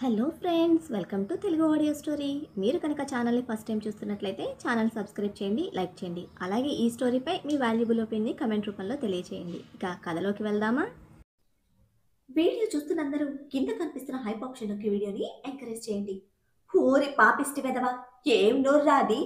Hello friends, welcome to Telugu audio story. మీరు కనుక ఛానల్ని ఫస్ట్ టైం చూస్తున్నట్లయితే ఛానల్ సబ్స్క్రైబ్ చేయండి, లైక్ చేయండి. అలాగే ఈ స్టోరీపై మీ వాల్యుబుల్ ఒపీనియన్ని కమెంట్ రూపంలో తెలియచేయండి. ఇక కథలోకి వెళ్దామా? వీడియో చూస్తున్న అందరూ కింద కనిపిస్తున్న హైప్ ఆప్షన్ నొక్కి వీడియోని ఎంకరేజ్ చేయండి. ఊరి పాపిష్టి వెదవా, ఏం నోర్రా అది?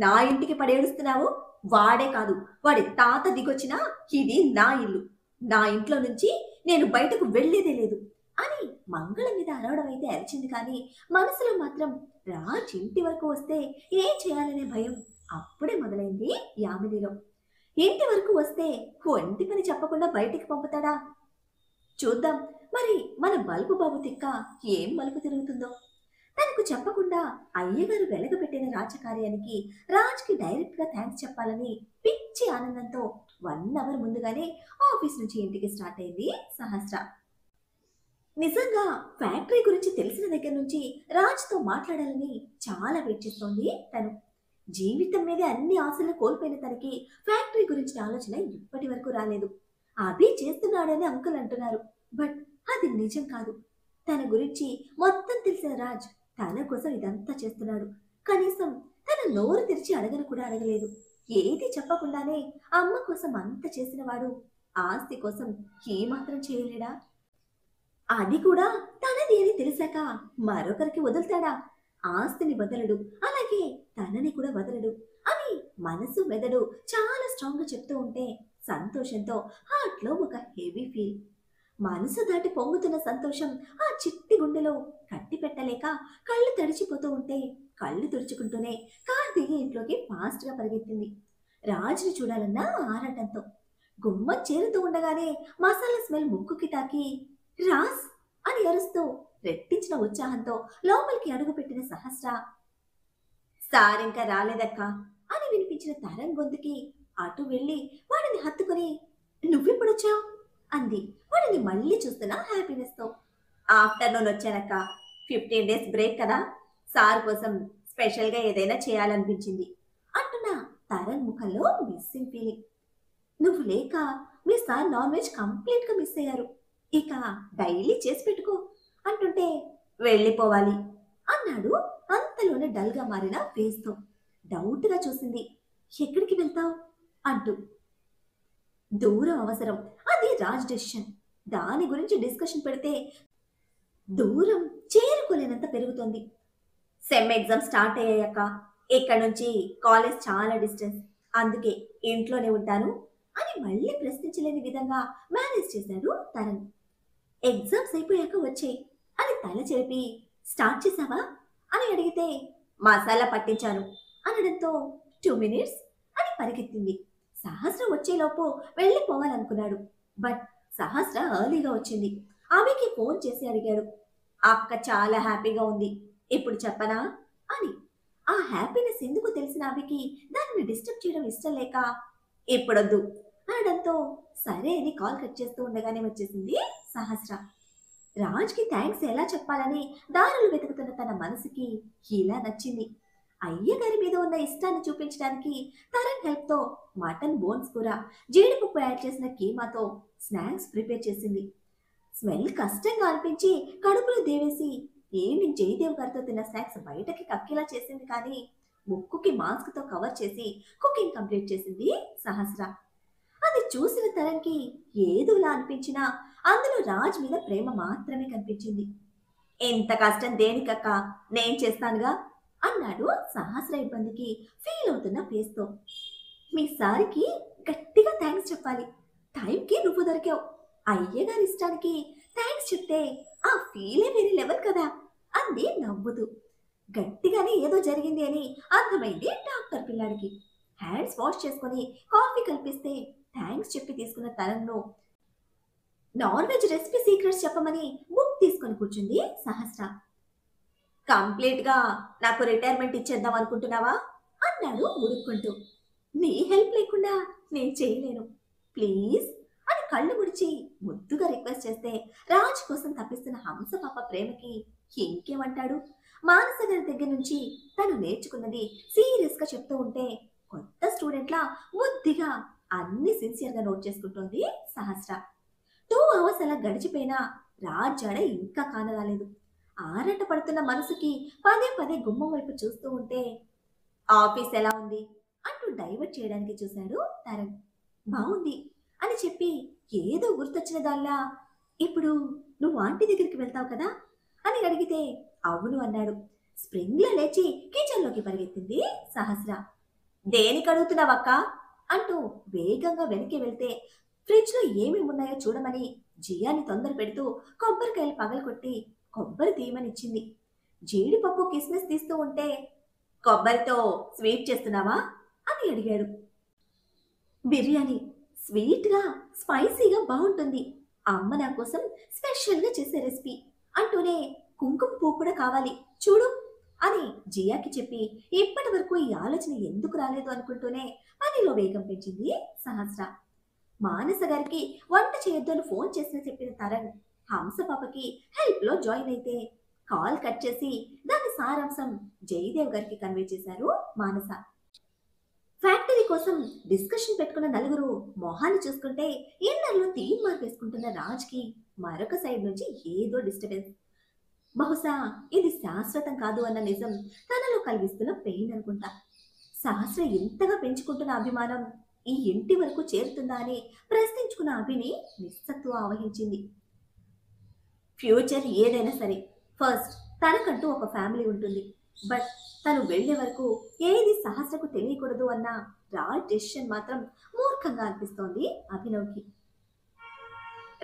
నా ఇంటికి పడేడుస్తున్నావు? వాడే కాదు, వాడి తాత దిగొచ్చినా ఇది నా ఇల్లు. నా ఇంట్లో నుంచి నేను బయటకు వెళ్లేదే లేదు అని మంగళం మీద అరవడం అయితే అరిచింది. కానీ మనసులో మాత్రం రాజ్ ఇంటి వరకు వస్తే ఏం చేయాలనే భయం అప్పుడే మొదలైంది యామినిలో. ఇంటి వరకు వస్తే ఒంటి పని చెప్పకుండా బయటికి పంపుతాడా? చూద్దాం మరి మన బల్బు బాబు తిక్క ఏం మలుపు తిరుగుతుందో. తనకు చెప్పకుండా అయ్యగారు వెలగబెట్టిన రాజకార్యానికి రాజ్కి డైరెక్ట్ గా థ్యాంక్స్ చెప్పాలని పిచ్చి ఆనందంతో 1 అవర్ ముందుగానే ఆఫీస్ నుంచి ఇంటికి స్టార్ట్ అయింది సహస్ర. నిజంగా ఫ్యాక్టరీ గురించి తెలిసిన దగ్గర నుంచి రాజ్తో మాట్లాడాలని చాలా వెయిట్ చేస్తోంది తను. జీవితం మీద అన్ని ఆశలు కోల్పోయిన తనకి ఫ్యాక్టరీ గురించిన ఆలోచన ఇప్పటి వరకు రాలేదు. అభి చేస్తున్నాడని అంకుల్ అంటున్నారు, బట్ అది నిజం కాదు. తన గురించి మొత్తం తెలిసిన రాజ్ తన కోసం ఇదంతా చేస్తున్నాడు. కనీసం తన నోరు తెరిచి అడగను కూడా అడగలేదు. ఏది చెప్పకుండానే అమ్మ కోసం అంత చేసిన వాడు ఆస్తి కోసం ఏమాత్రం చేయలేడా? అది కూడా తనది అని తెలిసాక మరొకరికి వదులుతాడా? ఆస్తిని వదలడు, అలాగే తనని కూడా వదలడు అని మనసు మెదడు చాలా స్ట్రాంగ్ గా చెప్తూ ఉంటే సంతోషంతో హార్ట్లో ఒక హెవీ ఫీల్. మనసు దాటి పొంగుతున్న సంతోషం ఆ చిట్టి గుండెలో కట్టి పెట్టలేక కళ్ళు తడిచిపోతూ ఉంటే కళ్ళు తుడుచుకుంటూనే కార్ దిగి ఇంట్లోకి ఫాస్ట్ గా పరిగెత్తింది. రాజుని చూడాలన్న ఆరాటంతో గుమ్మం చేరుతూ ఉండగానే మసాలా స్మెల్ ముక్కుకి తాకి రాజ్ అని అరుస్తూ రెట్టించిన ఉత్సాహంతో లోపలికి అడుగుపెట్టిన సహస్ర, సారింకా రాలేదక్క అని వినిపించిన తరం గొంతుకి అటు వెళ్ళి వాడిని హత్తుకుని, నువ్వెప్పుడొచ్చావు అంది వాడిని మళ్ళీ చూస్తున్న హ్యాపీనెస్ తో. ఆఫ్టర్నూన్ వచ్చానక్క, 15 డేస్ బ్రేక్ కదా, సార్ కోసం స్పెషల్ గా ఏదైనా చేయాలనిపించింది అంటున్న తరణ్ ముఖంలో మిస్సింగ్ ఫీలింగ్. నువ్వు లేక మీ సార్ నాన్ వెజ్ కంప్లీట్ గా మిస్ అయ్యారు, ఇక డైలీ చేసి పెట్టుకో అంటుంటే వెళ్ళిపోవాలి అన్నాడు అంతలోనే డల్ గా మారిన ఫేస్ తో. డౌట్ గా చూసింది. ఎక్కడికి వెళ్తావు అంటూ. దూరం అవసరం, అది రాజ్ డెసిషన్. దాని గురించి డిస్కషన్ పెడితే దూరం చేరుకోలేనంత పెరుగుతోంది. సెమ్ ఎగ్జామ్ స్టార్ట్ అయ్యాక ఇక్కడ నుంచి కాలేజ్ చాలా డిస్టెన్స్, అందుకే ఇంట్లోనే ఉంటాను అని మళ్ళీ ప్రశ్నించలేని విధంగా మేనేజ్ చేశాడు తరుణ్. ఎగ్జామ్స్ అయిపోయాక వచ్చే అని తల చెరిపి, స్టార్ట్ చేసావా అని అడిగితే మసాలా పట్టించాను అనడంతో 2 మినిట్స్ అని పరిగెత్తింది. సహస్ర వచ్చేలోపు వెళ్ళిపోవాలనుకున్నాడు, బట్ సహస్ర ఎర్లీగా వచ్చింది. ఆమెకి ఫోన్ చేసి అడిగాడు, అక్క చాలా హ్యాపీగా ఉంది, ఇప్పుడు చెప్పనా అని. ఆ హ్యాపీనెస్ ఎందుకు తెలిసిన ఆమెకి దానిని డిస్టర్బ్ చేయడం ఇష్టం లేక ఇప్పుడొద్దు అనడంతో సరే అని కాల్ కట్ చేస్తూ ఉండగానే వచ్చేసింది సహస్ర. రాజ్కి థ్యాంక్స్ ఎలా చెప్పాలని దారులు వెతుకుతున్న తన మనసుకి ఇలా నచ్చింది. అయ్యగారి మీద ఉన్న ఇష్టాన్ని చూపించడానికి తరుణ్ హెల్ప్ తో మటన్ బోన్స్ కూర, జీడిపప్పు యాడ్ చేసిన కీమాతో స్నాక్స్ ప్రిపేర్ చేసింది. స్మెల్ కష్టంగా అనిపించి కడుపులో దేవేసి ఈవినింగ్ జయదేవ్ గారితో తిన్న స్నాక్స్ బయటకి కక్కేలా చేసింది. కానీ ముక్కుకి మాస్క్ తో కవర్ చేసి కుకింగ్ కంప్లీట్ చేసింది సహస్ర. అది చూసిన తరంకి ఏదోలా అనిపించినా అందులో రాజ్ మీద ప్రేమ మాత్రమే కనిపించింది. ఎంత కష్టం దేనికక్క, నేను చేస్తానుగా అన్నాడు సహస్ర ఇబ్బందికి ఫీల్ అవుతున్న ఫేస్తో. మీ సారికి గట్టిగా థ్యాంక్స్ చెప్పాలి, టైంకి నువ్వు దొరికావు. అయ్యగారి ఇష్టానికి థ్యాంక్స్ చెప్తే ఆ ఫీలే వేరే లెవెల్ కదా అంది నవ్వుతూ. గట్టిగానే ఏదో జరిగింది అని అర్థమైంది డాక్టర్ పిల్లాడికి. హ్యాండ్స్ వాష్ చేసుకుని కాఫీ కల్పిస్తే థ్యాంక్స్ చెప్పి తీసుకున్న తరంలో నాన్ వెజ్ రెసిపీ సీక్రెట్స్ చెప్పమని బుక్ తీసుకొని కూర్చుంది సహస్ర. కంప్లీట్ గా నాకు రిటైర్మెంట్ ఇచ్చేద్దాం అనుకుంటున్నావా అన్నాడు ఉడుక్కుంటూ. నీ హెల్ప్ లేకుండా నేను చేయలేను, ప్లీజ్ అని కళ్ళు ముడిచి ముద్దుగా రిక్వెస్ట్ చేస్తే రాజ్ కోసం తప్పిస్తున్న హంస పాప ప్రేమకి ఇంకేమంటాడు? మానస గారి దగ్గర నుంచి తను నేర్చుకున్నది సీరియస్ గా చెప్తూ ఉంటే కొత్త స్టూడెంట్లా బుద్ధిగా అన్ని సిన్సియర్ గా నోట్ చేసుకుంటోంది సహస్ర. 2 అవర్స్ అలా గడిచిపోయినా రాజ్ జాడ ఇంకా కానరాలేదు. ఆరాట పడుతున్న మనసుకి పదే పదే గుమ్మం వైపు చూస్తూ ఉంటే ఆఫీస్ ఎలా ఉంది అంటూ డైవర్ట్ చేయడానికి చూశాడు తరుణ్. బాగుంది అని చెప్పి ఏదో గుర్తొచ్చిన దాల్లా, ఇప్పుడు నువ్వు ఆంటీ దగ్గరికి వెళ్తావు కదా అని అడిగితే అవును అన్నాడు. స్ప్రింగ్లో లేచి కిచెన్లోకి పరిగెత్తింది సహస్ర. దేనికి అడుగుతున్నావక్క అంటూ వేగంగా వెనక్కి వెళ్తే ఫ్రిడ్జ్లో ఏమేమి ఉన్నాయో చూడమని జియాని తొందర పెడుతూ కొబ్బరికాయలు పగలగొట్టి కొబ్బరి తీయమనిచ్చింది. జీడిపప్పు కిస్మిస్ తీస్తూ ఉంటే కొబ్బరితో స్వీట్ చేస్తున్నావా అని అడిగాడు. బిర్యానీ స్వీట్గా స్పైసీగా బాగుంటుంది, అమ్మ నా కోసం స్పెషల్గా చేసే రెసిపీ అంటూనే కుంకుమ పువ్వు కూడా కావాలి చూడు అని జియాకి చెప్పి ఇప్పటి వరకు ఈ ఆలోచన ఎందుకు రాలేదు అనుకుంటూనే పనిలో వేగం పెంచింది సహస్ర. మానస గారికి వంట చేయొద్దు అని ఫోన్ చేసిన చెప్పిన తరుణ్ హంస పాపకి హెల్ప్ లో జాయిన్ అయితే కాల్ కట్ చేసి దాని సారాంశం జయదేవ్ గారికి కన్వే చేశారు మానస. ఫ్యాక్టరీ కోసం డిస్కషన్ పెట్టుకున్న నలుగురు మొహాన్ని చూసుకుంటే ఇన్నర్లో తీన్ మార్క్ వేసుకుంటున్న రాజ్ కి మరొక సైడ్ నుంచి ఏదో డిస్టర్బెన్స్. బహుశా ఇది శాశ్వతం కాదు అన్న నిజం తనలో కలిగిస్తున్న పెయిన్ అనుకుంటా. సహస్ర ఎంతగా పెంచుకుంటున్న అభిమానం ఈ ఇంటి వరకు చేరుతుందా అని ప్రశ్నించుకున్న అభిని నిస్సత్తువ ఆవహించింది. ఫ్యూచర్ ఏదైనా సరే ఫస్ట్ తనకంటూ ఒక ఫ్యామిలీ ఉంటుంది, బట్ తను వెళ్లే వరకు ఏది సహస్రకు తెలియకూడదు అన్న రాడ్ డెసిషన్ మాత్రం మూర్ఖంగా అనిపిస్తోంది అభినవ్కి.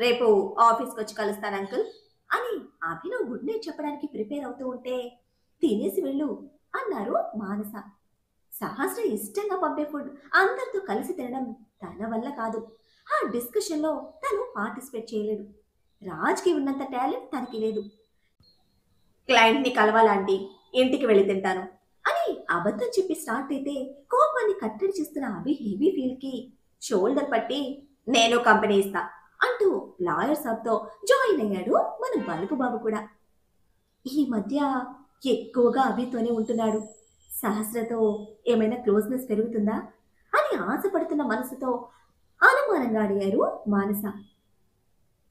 రేపు ఆఫీస్కి వచ్చి కలుస్తాను అంకుల్ అని అభినవ్ గుడ్ నైట్ చెప్పడానికి ప్రిపేర్ అవుతూ ఉంటే తినేసి వెళ్ళు అన్నారు మానస. సహస్ర ఇష్టంగా పంపే ఫుడ్ అందరితో కలిసి తినడం తన వల్ల కాదు. ఆ డిస్కషన్లో తను పార్టిసిపేట్ చేయలేడు. రాజ్కి ఉన్నంత టాలెంట్ తనకి లేదు. క్లయింట్ని కలవాలంటే ఇంటికి వెళ్ళి తింటాను అని అబద్ధం చెప్పి స్టార్ట్ అయితే కోపాన్ని కట్టడి చేస్తున్న అభి హెవీ ఫీల్కి షోల్డర్ పట్టి నేను కంపెనీ ఇస్తా అంటూ లాయర్ సాబ్తో జాయిన్ అయ్యాడు మన బలుపు బాబు కూడా. ఈ మధ్య ఎక్కువగా అభితోనే ఉంటున్నాడు. సహస్రతో ఏమైనా క్లోజ్నెస్ పెరుగుతుందా అని ఆశపడుతున్న మనసుతో అనుమానంగా అడిగారు మానస.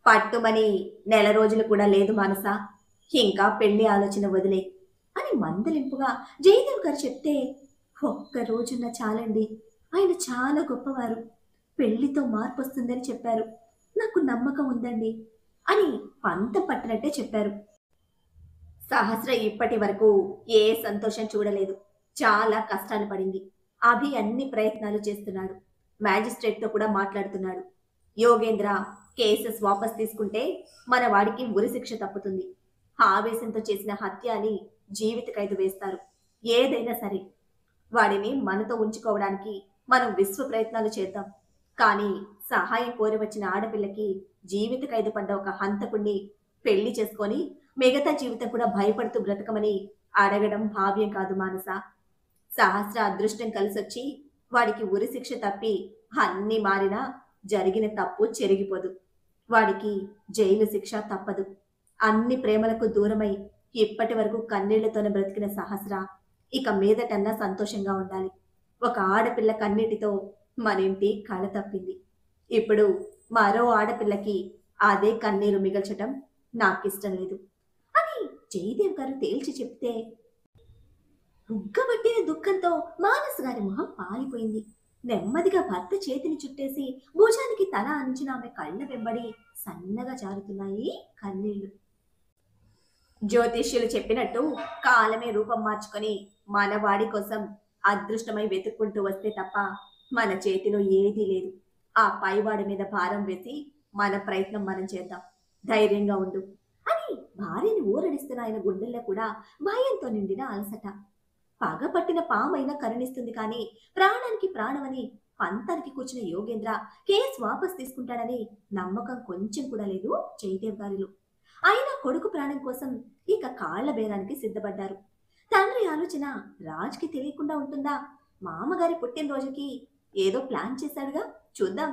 పట్టుమని నెల రోజులు కూడా లేదు మానస, ఇంకా పెళ్లి ఆలోచన వదిలే అని మందలింపుగా జయదేవ్ గారు చెప్తే ఒక్క రోజున్న చాలండి, ఆయన చాలా గొప్పవారు, పెళ్లితో మార్పు వస్తుందని చెప్పారు, నాకు నమ్మకం ఉందండి అని పంత పట్టినట్టే చెప్పారు. సహస్ర ఇప్పటి వరకు ఏ సంతోషం చూడలేదు, చాలా కష్టాలు పడింది. అభి అన్ని ప్రయత్నాలు చేస్తున్నాడు, మ్యాజిస్ట్రేట్తో కూడా మాట్లాడుతున్నాడు. యోగేంద్ర కేసెస్ వాపస్ తీసుకుంటే మన వాడికి ఉరిశిక్ష తప్పుతుంది. ఆవేశంతో చేసిన హత్య అని జీవిత ఖైదు వేస్తారు. ఏదైనా సరే వాడిని మనతో ఉంచుకోవడానికి మనం విశ్వ ప్రయత్నాలు చేద్దాం. కానీ సహాయం కోరి వచ్చిన ఆడపిల్లకి జీవిత ఖైదు పడ్డ ఒక హంతకుణ్ణి పెళ్లి చేసుకొని మిగతా జీవితం కూడా భయపడుతూ బ్రతకమని అడగడం భావ్యం కాదు మానస. సహస్ర అదృష్టం కలిసొచ్చి వాడికి ఉరిశిక్ష తప్పి అన్నీ మారినా జరిగిన తప్పు చెరిగిపోదు. వాడికి జైలు శిక్ష తప్పదు. అన్ని ప్రేమలకు దూరమై ఇప్పటి వరకు కన్నీళ్లతోనే బ్రతికిన సహస్ర ఇక మీదటన్నా సంతోషంగా ఉండాలి. ఒక ఆడపిల్ల కన్నీటితో మన ఇంటి కళ తప్పింది. ఇప్పుడు మరో ఆడపిల్లకి అదే కన్నీరు మిగల్చటం నాకిష్టం లేదు అని జయదేవ్ గారు తేల్చి చెప్తే ఉగ్గబట్టిన దుఃఖంతో మానస్ గారి మొహం పాలిపోయింది. నెమ్మదిగా భర్త చేతిని చుట్టేసి భుజానికి తల అంచిన ఆమె కళ్ళ వెంబడి సన్నగా జారుతున్నాయి కన్నీళ్లు. జ్యోతిష్యులు చెప్పినట్టు కాలమే రూపం మార్చుకొని మన వాడి కోసం అదృష్టమై వెతుక్కుంటూ వస్తే తప్ప మన చేతిలో ఏదీ లేదు. ఆ పైవాడి మీద భారం వేసి మన ప్రయత్నం మనం చేద్దాం, ధైర్యంగా ఉండు అని భార్యని ఊరడిస్తున్న ఆయన గుండెల్లో కూడా భయంతో నిండిన అలసట. పగపట్టిన పామైనా కరుణిస్తుంది కానీ ప్రాణానికి ప్రాణమని పంతానికి కూర్చున్న యోగేంద్ర కేసు వాపస్ తీసుకుంటాడని నమ్మకం కొంచెం కూడా లేదు జయదేవ్ గారిలో. అయినా కొడుకు ప్రాణం కోసం ఇక కాళ్ల బేరానికి సిద్ధపడ్డారు. తండ్రి ఆలోచన రాజ్కి తెలియకుండా ఉంటుందా? మామగారి పుట్టినరోజుకి ఏదో ప్లాన్ చేశాడుగా, చూద్దాం.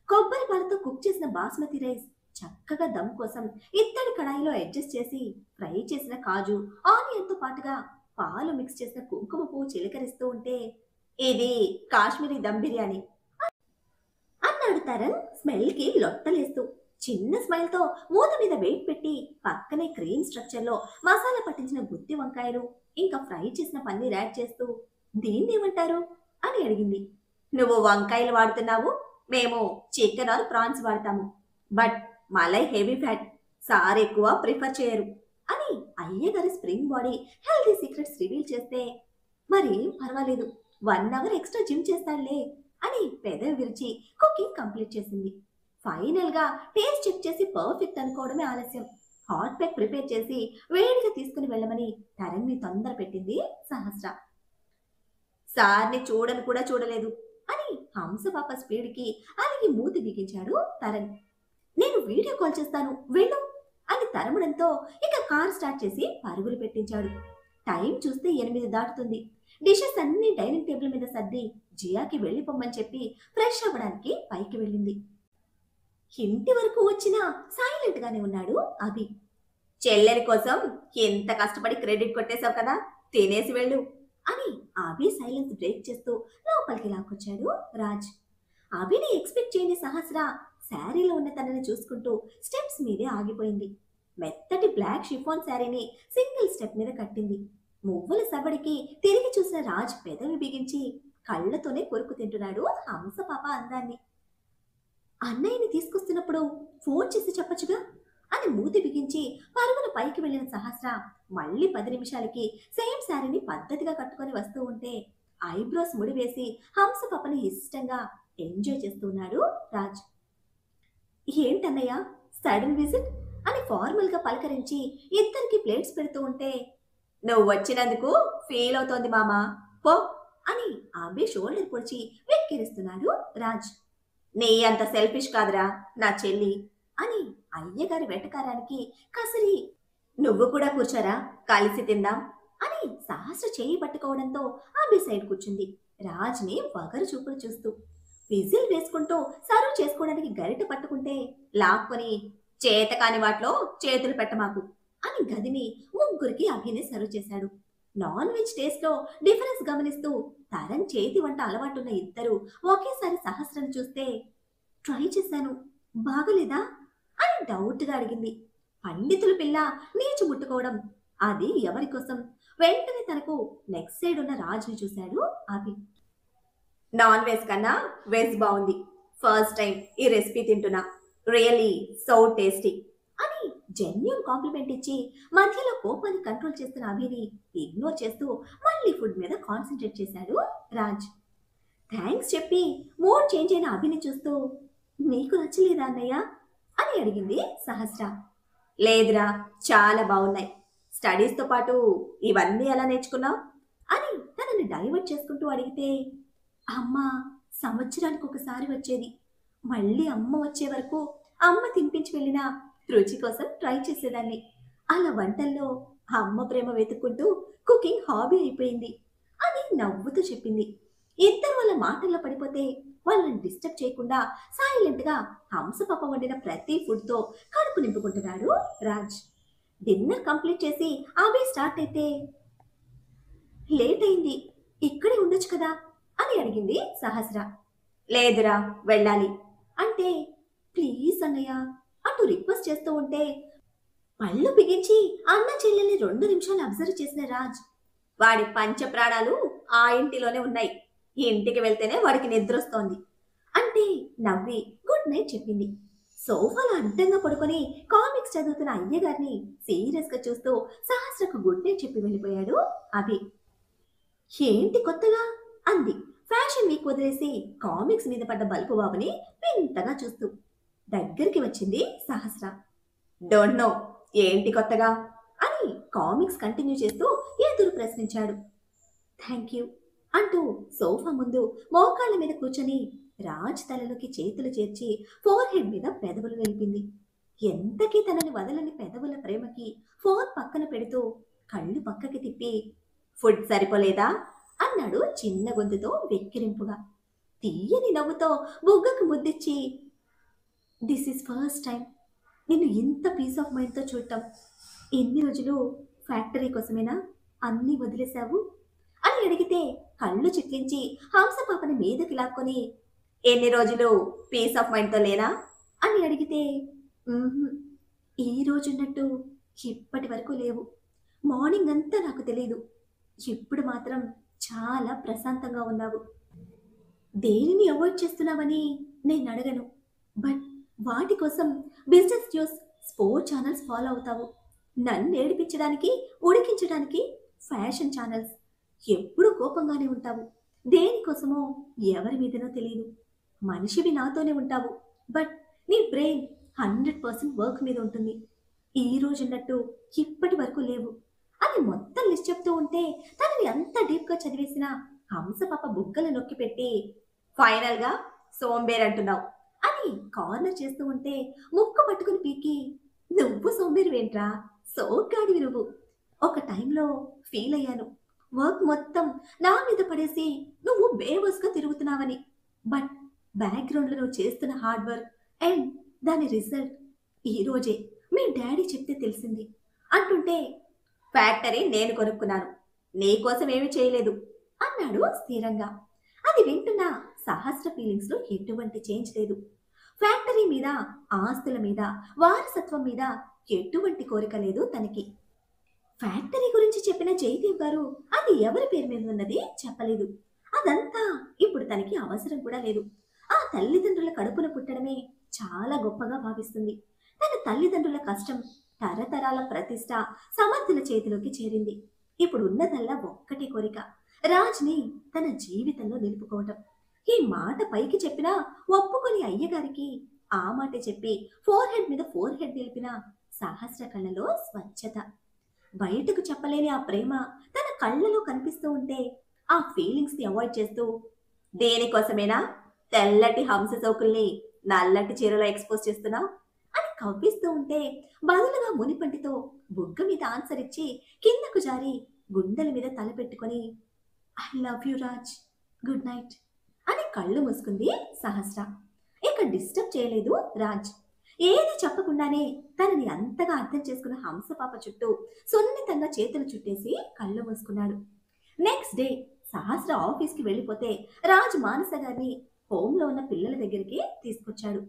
కొబ్బరి పాలతో కుక్ చేసిన బాస్మతి రైస్ చక్కగా దమ్ కోసం ఇత్తడి కడాయిలో అడ్జస్ట్ చేసి ఫ్రై చేసిన కాజు ఆనియన్తో పాటుగా పాలు మిక్స్ చేసిన కుంకుమ పువ్వు చిలకరిస్తూ ఉంటే ఇది కాశ్మీరీ దమ్ బిర్యానీ అన్నాడు తరుణ్ స్మెల్కి లొట్టలేస్తూ. చిన్న స్మైల్తో మూత మీద వెయిట్ పెట్టి పక్కనే క్రీమ్ స్ట్రక్చర్లో మసాలా పట్టించిన గుత్తి వంకాయలు ఇంకా ఫ్రై చేసిన పన్నీర్ యాడ్ చేస్తూ దీన్నేమంటారు అని అడిగింది. నువ్వు వంకాయలు వాడుతున్నావు, మేము చికెన్ ఆర్ ప్రాన్స్ వాడతాము. But malai heavy fat, sir ఎక్కువ ప్రిఫర్ చేయరు అని అయ్యగారి spring body healthy secrets reveal చేస్తే, మరి పర్వాలేదు 1 అవర్ ఎక్స్ట్రా జిమ్ చేస్తాడులే అని పెదవి విరిచి కుకింగ్ కంప్లీట్ చేసింది. ఫైనల్ గా టేస్ట్ చెక్ చేసి పర్ఫెక్ట్ అనుకోవడమే ఆలస్యం. హాట్ ప్యాక్ ప్రిపేర్ చేసి వేడిగా తీసుకుని వెళ్ళమని తరంని తొందర పెట్టింది సహస్ర. సార్ని చూడను కూడా చూడలేదు అని హంసపాప స్పీడ్కి అలిగి మూతి బిగించాడు తరణ్. నేను వీడియో కాల్ చేస్తాను వెళ్ళు అని తరమడంతో ఇక కార్ స్టార్ట్ చేసి పరుగులు పెట్టించాడు. టైం చూస్తే 8 దాటుతుంది. డిషెస్ అన్ని డైనింగ్ టేబుల్ మీద సర్ది జియాకి వెళ్ళిపోమ్మని చెప్పి ఫ్రెష్ అవ్వడానికి పైకి వెళ్ళింది. ఇంటి వరకు వచ్చినా సైలెంట్ గానే ఉన్నాడు అభి. చెల్లెలి కోసం ఎంత కష్టపడి క్రెడిట్ కొట్టేశావు కదా, తినేసి వెళ్ళు అని అభి సైలెన్స్ బ్రేక్ చేస్తూ లోపలికి లాక్కొచ్చాడు రాజ్. అభిని ఎక్స్పెక్ట్ చేయని సహస్ర శారీలో ఉన్న తనని చూసుకుంటూ స్టెప్స్ మీదే ఆగిపోయింది. మెత్తటి బ్లాక్ షిఫాన్ శారీని సింగిల్ స్టెప్ మీద కట్టింది. మువ్వల సవ్వడికి తిరిగి చూసిన రాజ్ పెదవి బిగించి కళ్ళతోనే కొరుకు తింటున్నాడు హంసపాప అందాన్ని. అన్నయ్యని తీసుకొస్తున్నప్పుడు ఫోన్ చేసి చెప్పచ్చుగా అని మూతి బిగించి పరుగున పైకి వెళ్ళిన సహస్ర మళ్ళీ 10 నిమిషాలకి సేమ్ శారీని పద్ధతిగా కట్టుకొని వస్తూ ఉంటే ఐబ్రోస్ ముడివేసి హంసపాపని ఇష్టంగా ఎంజాయ్ చేస్తున్నాడు రాజ్. ఏంటన్నయ్య సడన్ విజిట్ అని ఫార్మల్ గా పలకరించి ఇద్దరికి ప్లేట్స్ పెడుతూ ఉంటే, నువ్వు వచ్చినందుకు ఫీల్ అవుతోంది మామా పో అని అభి షోల్డర్ పొడిచి వెక్కిరిస్తున్నాడు రాజ్. నీ అంత సెల్ఫిష్ కాదురా నా చెల్లి అని అయ్యగారి వెటకారానికి కసిరి, నువ్వు కూడా కూర్చోరా కలిసి తిందాం అని సహస్ర చేయి పట్టుకోవడంతో అభి సైడ్ కూర్చుంది రాజ్ని వగరు చూపులు చూస్తూ. విజిల్ వేసుకుంటూ సర్వ్ చేసుకోవడానికి గరిట పట్టుకుంటే లాక్కొని చేత కాని వాటిలో చేతులు పెట్టమాకు అని గదిమి ముగ్గురికి అభినే సర్వ్ చేశాడు. నాన్ వెజ్ టేస్ట్ లో డిఫరెన్స్ గమనిస్తూ తరం చేతి వంట అలవాటున్న ఇద్దరు ఒకేసారి సహస్రం చూస్తే, ట్రై చేశాను బాగలేదా అని డౌట్ గా అడిగింది. పండితుల పిల్ల నీచు ముట్టుకోవడం అది ఎవరి కోసం? వెంటనే తనకు నెక్స్ట్ సైడ్ ఉన్న రాజుని చూశాడు అభి. నాన్ వెజ్ కన్నా వెజ్ బాగుంది, ఫస్ట్ టైం ఈ రెసిపీ తింటున్నా, రియల్లీ సో టేస్టీ అని జెన్యూన్ కాంప్లిమెంట్ ఇచ్చి మధ్యలో కోపాన్ని కంట్రోల్ చేస్తున్న అభిని ఇగ్నోర్ చేస్తూ మళ్ళీ ఫుడ్ మీద కాన్సన్ట్రేట్ చేశాడు రాజ్. థ్యాంక్స్ చెప్పి మూడ్ చేంజ్ అయిన అభిని చూస్తూ, నీకు నచ్చలేదా అన్నయ్య అని అడిగింది సహస్ర. లేదురా చాలా బాగున్నాయి, స్టడీస్తో పాటు ఇవన్నీ ఎలా నేర్చుకున్నావు అని తనని డైవర్ట్ చేసుకుంటూ అడిగితే, అమ్మ సంవత్సరానికి ఒకసారి వచ్చేది, మళ్ళీ అమ్మ వచ్చే వరకు అమ్మ తినిపించి వెళ్ళిన రుచి కోసం ట్రై చేసేదాన్ని. అలా వంటల్లో అమ్మ ప్రేమ వెతుక్కుంటూ కుకింగ్ హాబీ అయిపోయింది అని నవ్వుతూ చెప్పింది. ఇద్దరు వాళ్ళ మాటల్లో పడిపోతే వాళ్ళని డిస్టర్బ్ చేయకుండా సైలెంట్ గా హంసపాప వండిన ప్రతి ఫుడ్ తో కడుపు నింపుకుంటున్నాడు రాజ్. డిన్నర్ కంప్లీట్ చేసి అవి స్టార్ట్ అయితే, లేట్ అయింది ఇక్కడే ఉండొచ్చు కదా అని అడిగింది సహస్ర. లేదురా వెళ్ళాలి అంటే, ప్లీజ్ అన్నయ్య అంటూ రిక్వెస్ట్ చేస్తూ ఉంటే పళ్ళు బిగించి అన్న చెల్లెల్ని 2 నిమిషాలు అబ్జర్వ్ చేసిన రాజ్, వాడి పంచ ప్రాణాలు ఆ ఇంటిలోనే ఉన్నాయి, ఇంటికి వెళ్తేనే వాడికి నిద్రొస్తోంది అంటే నవ్వి గుడ్ నైట్ చెప్పింది. సోఫాలో అడ్డంగా పడుకొని కామిక్స్ చదువుతున్న అయ్యగారిని సీరియస్ గా చూస్తూ సహస్రకు గుడ్ నైట్ చెప్పి వెళ్ళిపోయాడు అభి. ఏంటి కొత్తగా అంది ఫ్యాషన్ వీక్ వదిలేసి కామిక్స్ మీద పడ్డ బల్పు బాబుని వింతగా చూస్తూ. దగ్గరికి వచ్చింది సహస్ర. డోంట్ నో ఏంటి కొత్తగా అని కామిక్స్ కంటిన్యూ చేస్తూ ఎదురు ప్రశ్నించాడు. థ్యాంక్ యూ అంటూ సోఫా ముందు మోకాళ్ళ మీద కూర్చొని రాజ్ తలలోకి చేతులు చేర్చి ఫోర్ హెడ్ మీద పెదవులు నిలిపింది. ఎంతకీ తనని వదలని పెదవుల ప్రేమకి ఫోన్ పక్కన పెడుతూ కళ్ళు పక్కకి తిప్పి, ఫుడ్ సరిపోలేదా అన్నాడు చిన్న గొంతుతో వెక్కిరింపుగా. తీయని నవ్వుతో బుగ్గకు ముద్దిచ్చి, దిస్ ఈస్ ఫస్ట్ టైం నిన్ను ఇంత పీస్ ఆఫ్ మైండ్తో చూడటం. ఎన్ని రోజులు ఫ్యాక్టరీ కోసమేనా అన్నీ వదిలేశావు అని అడిగితే కళ్ళు చిట్లించి హంసపాపని మీదకి లాక్కొని, ఎన్ని రోజులు పీస్ ఆఫ్ మైండ్తో లేనా అని అడిగితే హుహు. ఈ రోజున్నట్టు ఇప్పటి వరకు లేవు. మార్నింగ్ అంతా నాకు తెలీదు. ఇప్పుడు మాత్రం చాలా ప్రశాంతంగా ఉన్నావు. దేనిని అవాయిడ్ చేస్తున్నావని నేనడగను. బట్ వాటి కోసం business news, sports channels follow అవుతావు. నన్నేడిపించడానికి, ఉడికించడానికి ఫ్యాషన్ ఛానల్స్. ఎప్పుడూ కోపంగానే ఉంటావు. దేనికోసమో ఎవరి మీదనో తెలీదు. మనిషివి నాతోనే ఉంటావు. బట్ నీ బ్రెయిన్ 100% వర్క్ మీద ఉంటుంది. ఈ రోజున్నట్టు ఇప్పటి వరకు లేవు. అని మొత్తం లిస్ట్ చెప్తూ ఉంటే తనని అంత డీప్‌గా చదివేసిన హంసపాప బుగ్గలు నొక్కిపెట్టి, ఫైనల్‌గా సోంబేరంటున్నావు అని కార్నర్ చేస్తూ ఉంటే ముక్కు పట్టుకుని పీకి, నువ్వు సోంబేరివేంట్రా? సోగ్గాడివి నువ్వు. ఒక టైంలో ఫీలయ్యాను. వర్క్ మొత్తం నా మీద పడేసి నువ్వు బేవస్‌గా తిరుగుతున్నావని. బట్ బ్యాక్‌గ్రౌండ్‌లో నువ్వు చేస్తున్న హార్డ్ వర్క్ అండ్ దాని రిజల్ట్ ఈరోజే మీ డ్యాడీ చెప్తే తెలిసింది అంటుంటే, ఫ్యాక్టరీ నేను కొనుక్కున్నాను. నీకోసం ఏమీ చేయలేదు అన్నాడు స్థిరంగా. అది వింటున్న సహస్ర ఫీలింగ్స్‌లో ఎటువంటి చేంజ్ లేదు. ఫ్యాక్టరీ మీద, ఆస్తుల మీద, వారసత్వం మీద ఎటువంటి కోరిక లేదు తనకి. ఫ్యాక్టరీ గురించి చెప్పిన జయదేవ్ గారు అది ఎవరి పేరు మీద ఉన్నది చెప్పలేదు. అదంతా ఇప్పుడు తనకి అవసరం కూడా లేదు. ఆ తల్లిదండ్రుల కడుపున పుట్టడమే చాలా గొప్పగా భావిస్తుంది. తన తల్లిదండ్రుల కష్టం, తరతరాల ప్రతిష్ట సమర్థుల చేతిలోకి చేరింది. ఇప్పుడు ఉన్నదల్లా ఒక్కటే కోరిక, రాజ్ని తన జీవితంలో నిలుపుకోవటం. ఈ మాట పైకి చెప్పినా ఒప్పుకొని అయ్యగారికి ఆ మాట చెప్పి ఫోర్ హెడ్ మీద ఫోర్ హెడ్ నిలిపిన సహస్ర కళ్ళలో స్వచ్ఛత, బయటకు చెప్పలేని ఆ ప్రేమ తన కళ్ళలో కనిపిస్తూ ఉంటే ఆ ఫీలింగ్స్ ని అవాయిడ్ చేస్తూ, దేనికోసమేనా తెల్లటి హంస సోకుల్ని నల్లటి చీరలో ఎక్స్పోజ్ చేస్తున్నావు అని కవ్విస్తూ ఉంటే బదులుగా మునిపంటితో బుగ్గ మీద ఆన్సర్ ఇచ్చి కిందకు జారి గుండెల మీద తల పెట్టుకొని, I love you Raj, good night అని కళ్ళు మూసుకుంది సహస్ర. ఇక డిస్టర్బ్ చేయలేదు రాజ్. ఏది చెప్పకుండానే తనని అంతగా అర్థం చేసుకున్న హంసపాప చుట్టూ సున్నితంగా చేతులు చుట్టేసి కళ్ళు మూసుకున్నాడు. నెక్స్ట్ డే సహస్ర ఆఫీస్కి వెళ్ళిపోతే రాజ్ మానస గారిని హోంలో ఉన్న పిల్లల దగ్గరికి తీసుకొచ్చాడు.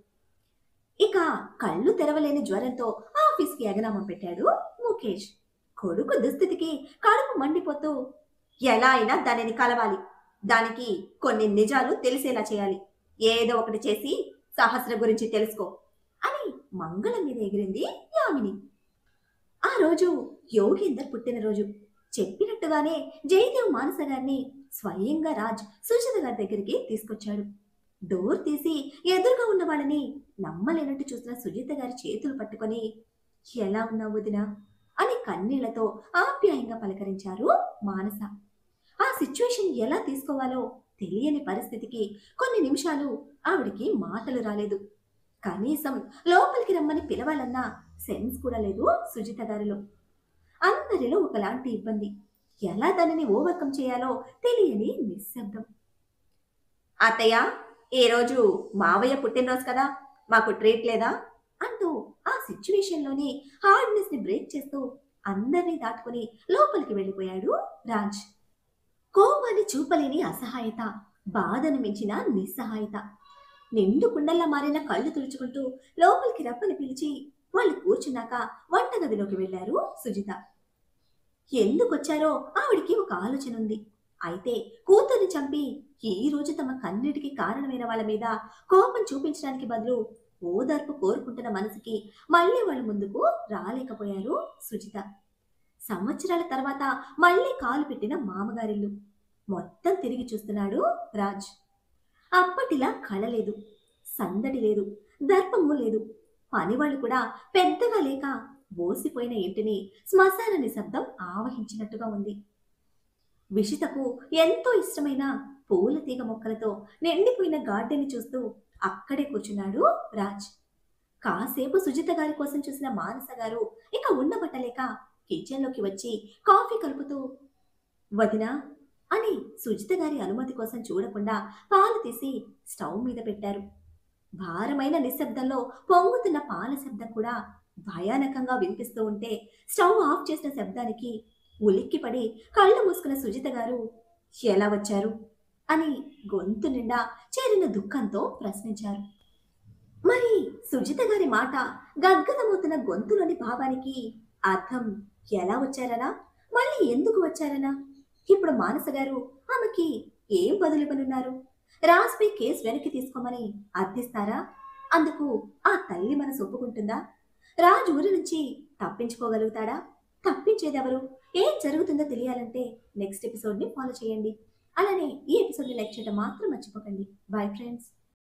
ఇక కళ్ళు తెరవలేని జ్వరంతో ఆఫీస్కి ఎగనామం పెట్టాడు ముఖేష్. కొడుకు దుస్థితికి కడుపు మండిపోతూ, ఎలా అయినా దానిని కలవాలి, దానికి కొన్ని నిజాలు తెలిసేలా చేయాలి, ఏదో ఒకటి చేసి సహస్ర గురించి తెలుసుకో అని మంగళం మీద ఎగిరింది యామిని. ఆ రోజు యోగేందర్ పుట్టినరోజు. చెప్పినట్టుగానే జయదేవ్ మానస గారిని స్వయంగా రాజ్ సుజిత గారి దగ్గరికి తీసుకొచ్చాడు. డోర్ తీసి ఎదురుగా ఉన్న వాళ్ళని నమ్మలేనట్టు చూసిన సుజిత గారి చేతులు పట్టుకొని, ఎలా ఉన్నావు వదినా అని కన్నీళ్లతో ఆప్యాయంగా పలకరించారు మానస. ఆ సిచ్యువేషన్ ఎలా తీసుకోవాలో తెలియని పరిస్థితికి కొన్ని నిమిషాలు ఆవిడికి మాటలు రాలేదు. కనీసం లోపలికి రమ్మని పిలవాలన్నా సెన్స్ కూడా లేదు సుజిత గారిలో. అందరిలో ఒకలాంటి ఇబ్బంది. ఎలా దానిని ఓవర్కమ్ చేయాలో తెలియని నిశ్శబ్దం. అత్తయ్య, ఈ రోజు మావయ్య పుట్టినరోజు కదా, మాకు ట్రీట్ లేదా అంటూ ఆ సిచ్యువేషన్లోని హార్డ్నెస్ ని బ్రేక్ చేస్తూ అందరినీ దాటుకుని లోపలికి వెళ్ళిపోయాడు రాజ్. కోపాన్ని చూపలేని అసహాయత, బాధను మించిన నిస్సహాయత. నిండు కుండల్లా మారిన కళ్ళు తుడుచుకుంటూ లోపలికి రప్పని పిలిచి వాళ్ళు కూర్చున్నాక వంటగదిలోకి వెళ్లారు సుజిత. ఎందుకొచ్చారో ఆవిడికి ఒక ఆలోచన ఉంది. అయితే కూతుర్ని చంపి ఈ రోజు తమ కన్నిటికి కారణమైన వాళ్ళ మీద కోపం చూపించడానికి బదులు ఓదార్పు కోరుకుంటున్న మనసుకి మళ్ళీ వాళ్ళ ముందుకు రాలేకపోయారు సుజిత. సంవత్సరాల తర్వాత మళ్ళీ కాలు పెట్టిన మామగారిల్లు. మొత్తం తిరిగి చూస్తున్నాడు రాజ్. అప్పటిలా కళ లేదు, సందడి లేదు, దర్పము లేదు. పనివాళ్ళు కూడా పెద్దగా లేక బోసిపోయిన ఇంటిని శ్మశాన నిశ్శబ్దం ఆవహించినట్టుగా ఉంది. విషితకు ఎంతో ఇష్టమైన పూల తీగ మొక్కలతో నిండిపోయిన గార్డెన్ చూస్తూ అక్కడే కూర్చున్నాడు రాజ్. కాసేపు సుజిత గారి కోసం చూసిన మానస గారు ఇక ఉండబట్టలేక కిచెన్లోకి వచ్చి కాఫీ కలుపుతూ, వదినా అని సుజిత గారి అనుమతి కోసం చూడకుండా పాలు తీసి స్టవ్ మీద పెట్టారు. భారమైన నిశ్శబ్దంలో పొంగుతున్న పాల శబ్దం కూడా భయానకంగా వినిపిస్తూ ఉంటే స్టవ్ ఆఫ్ చేసిన శబ్దానికి ఉలిక్కిపడి కళ్ళు మూసుకున్న సుజిత గారు, ఎలా వచ్చారు అని గొంతు నిండా చేరిన దుఃఖంతో ప్రశ్నించారు. మరి సుజిత గారి మాట గద్గదమవుతున్న గొంతులోని భావానికి అర్థం ఎలా వచ్చారనా, మళ్ళీ ఎందుకు వచ్చారనా? ఇప్పుడు మానస గారు ఆమెకి ఏం బదులివ్వనున్నారు? రాజ్పై కేసు వెనక్కి తీసుకోమని అర్థిస్తారా? అందుకు ఆ తల్లి మనసు ఒప్పుకుంటుందా? రాజ్ ఊరి నుంచి తప్పించుకోగలుగుతాడా? తప్పించేదెవరు? ఏం జరుగుతుందో తెలియాలంటే నెక్స్ట్ ఎపిసోడ్ని ఫాలో చేయండి. అలానే ఈ ఎపిసోడ్ని లైక్ చేయడం మాత్రం మర్చిపోకండి. Bye friends.